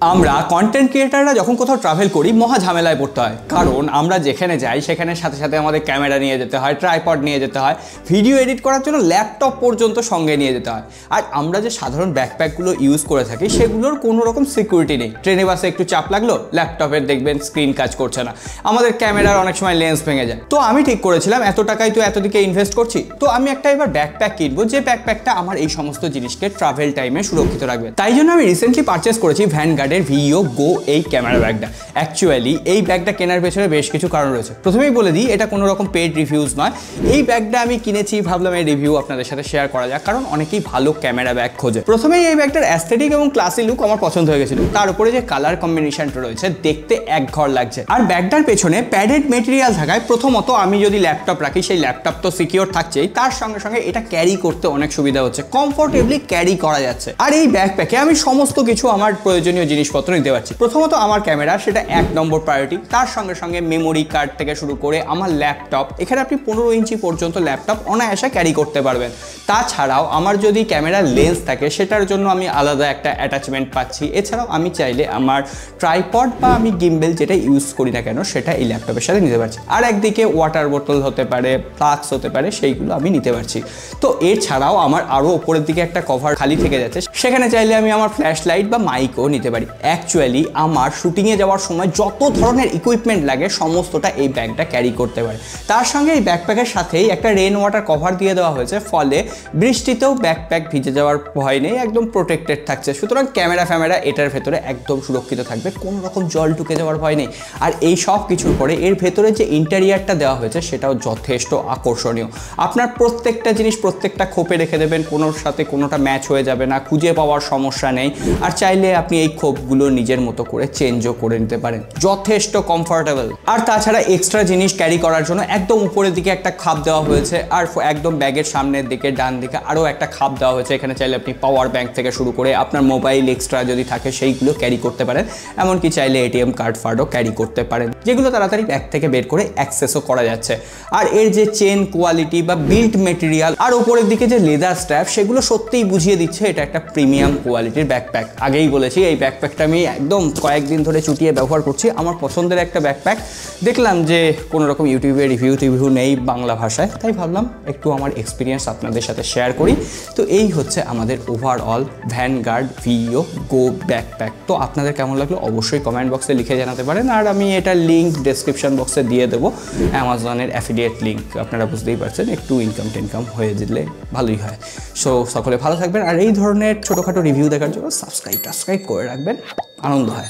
আমরা কন্টেন্ট ক্রিয়েটাররা যখন কোথাও ট্রাভেল করি মহা ঝামেলায় পড়তে হয়, কারণ আমরা যেখানে যাই সেখানে সাথে সাথে আমাদের ক্যামেরা নিয়ে যেতে হয়, ট্রাইপড নিয়ে যেতে হয়, ভিডিও এডিট করার জন্য ল্যাপটপ পর্যন্ত সঙ্গে নিয়ে যেতে হয়। আর আমরা যে সাধারণ ব্যাকপ্যাকগুলো ইউজ করে থাকি সেগুলোর কোনো রকম সিকিউরিটি নেই। ট্রেনে বাসে একটু চাপ লাগলো, ল্যাপটপের দেখবেন স্ক্রিন কাজ করছে না, আমাদের ক্যামেরার অনেক সময় লেন্স ভেঙে যায়। তো আমি ঠিক করেছিলাম এত টাকাই তো এতদিকে ইনভেস্ট করছি, তো আমি একটা এবার ব্যাকপ্যাক কিনবো যে ব্যাকপ্যাকটা আমার এই সমস্ত জিনিসকে ট্রাভেল টাইমে সুরক্ষিত রাখবে। তাই জন্য আমি রিসেন্টলি পারচেস করেছি ভ্যানগার্ডের ভিও গো এই ক্যামেরা ব্যাগটা। অ্যাকচুয়ালি এই ব্যাগটা কেনার পেছনে বেশ কিছু কারণ রয়েছে। প্রথমেই বলে দিই, এটা কোনো রকম পেড রিভিউজ নয়। এই ব্যাগটা আমি কিনেছি, ভাবলাম এই রিভিউ আপনাদের সাথে শেয়ার করা যাক, কারণ অনেকেই ভালো ক্যামেরা ব্যাগ খোঁজে। প্রথমেই এই ব্যাগটার অ্যাস্থেটিক এবং ক্লাসি লুক আমার পছন্দ হয়ে গেছিল, তার উপরে যে কালার কম্বিনেশনটা রয়েছে দেখতে এক ঘর লাগছে। আর ব্যাগটার পেছনে প্যাডেড মেটেরিয়াল থাকায় প্রথমত আমি যদি ল্যাপটপ রাখি সেই ল্যাপটপ তো সিকিউর থাকছেই, তার সঙ্গে সঙ্গে এটা ক্যারি করতে অনেক সুবিধা হচ্ছে, কমফোর্টেবলি ক্যারি করা যাচ্ছে। আর এই ব্যাকপ্যাকে আমি সমস্ত কিছু আমার প্রয়োজনীয় জিনিসপত্র নিতে পারছি। প্রথমত আমার ক্যামেরা, সেটা 1 নম্বর প্রায়োরিটি। তার সঙ্গে সঙ্গে মেমোরি কার্ড থেকে শুরু করে আমার ল্যাপটপ, এখানে আপনি 15 ইঞ্চি পর্যন্ত ল্যাপটপ অনায়াসে ক্যারি করতে পারবেন। তাছাড়াও আমার যদি ক্যামেরার লেন্স থাকে সেটার জন্য আমি আলাদা একটা অ্যাটাচমেন্ট পাচ্ছি। এছাড়াও আমি চাইলে আমার ট্রাইপড বা আমি গিম্বেল যেটা ইউজ করি না কেন সেটা এই ল্যাপটপের সাথে নিতে পারছি। আর একদিকে ওয়াটার বোতল হতে পারে, ফ্লাক্স হতে পারে, সেইগুলো আমি নিতে পারছি। তো এছাড়াও আমার আরও ওপরের দিকে একটা কভার খালি থেকে যাচ্ছে, সেখানে চাইলে আমি আমার ফ্ল্যাশ লাইট বা মাইকও নিতে পারি। অ্যাকচুয়ালি আমার শুটিংয়ে যাওয়ার সময় যত ধরনের ইকুইপমেন্ট লাগে সমস্তটা এই ব্যাগটা ক্যারি করতে পারে। তার সঙ্গে এই ব্যাকপ্যাকের সাথেই একটা রেন ওয়াটার কভার দিয়ে দেওয়া হয়েছে, ফলে বৃষ্টিতেও ব্যাকপ্যাক ভিজে যাওয়ার ভয় নেই, একদম প্রোটেক্টেড থাকছে। সুতরাং ক্যামেরা ফ্যামেরা এটার ভেতরে একদম সুরক্ষিত থাকবে, কোনো রকম জল ঢুকে যাওয়ার ভয় নেই। আর এই সব কিছুর পরে এর ভেতরে যে ইন্টেরিয়ারটা দেওয়া হয়েছে সেটাও যথেষ্ট আকর্ষণীয়। আপনার প্রত্যেকটা জিনিস প্রত্যেকটা খোপে রেখে দেবেন, কোনোর সাথে কোনোটা ম্যাচ হয়ে যাবে না, খুঁজে পাওয়ার সমস্যা নেই। আর চাইলে আপনি এই খোপগুলো নিজের মতো করে চেঞ্জও করে নিতে পারেন, যথেষ্ট কমফোর্টেবল। আর তাছাড়া এক্সট্রা জিনিস ক্যারি করার জন্য একদম উপরের দিকে একটা খাপ দেওয়া হয়েছে, আর একদম ব্যাগের সামনের দিকে ডান দিকে আরও একটা খাপ দেওয়া হয়েছে। এখানে চাইলে আপনি পাওয়ার ব্যাংক থেকে শুরু করে আপনার মোবাইল এক্সট্রা যদি থাকে সেইগুলো ক্যারি করতে পারেন, এমনকি চাইলে এটিএম কার্ড ফার্ডও ক্যারি করতে পারেন, যেগুলো তাড়াতাড়ি ব্যাগ থেকে বের করে অ্যাক্সেসও করা যাচ্ছে। আর এর যে চেন কোয়ালিটি বা বিল্ট মেটেরিয়াল আর উপরের দিকে যে লেদার স্ট্র্যাপ, সেগুলো সত্যিই বুঝিয়ে দিচ্ছে এটা একটা প্রিমিয়াম কোয়ালিটির ব্যাকপ্যাক। আগেই বলেছি এই ব্যাকপ্যাকটা আমি একদম কয়েকদিন ধরে চুটিয়ে ব্যবহার করছি, আমার পছন্দের একটা ব্যাকপ্যাক। দেখলাম যে কোনো রকম ইউটিউবে রিভিউ নেই বাংলা ভাষায়, তাই ভাবলাম একটু আমার এক্সপিরিয়েন্স আপনাদের সাথে শেয়ার করি। তো এই হচ্ছে আমাদের ওভারঅল ভ্যানগার্ড ভিও গো ব্যাকপ্যাক। তো আপনাদের কেমন লাগলো অবশ্যই কমেন্ট বক্সে লিখে জানাতে পারেন, আর আমি এটার লিঙ্ক ডেসক্রিপশন বক্সে দিয়ে দেবো, অ্যামাজনের অ্যাফিলিয়েট লিঙ্ক। আপনারা বুঝতেই পারছেন, একটু ইনকাম হয়ে দিলে ভালোই হয়। সো সকলে ভালো থাকবেন, আর এই ধরনের ছোটোখাটো রিভিউ দেখার জন্য সাবস্ক্রাইব করে রাখবেন, আনন্দ হয়।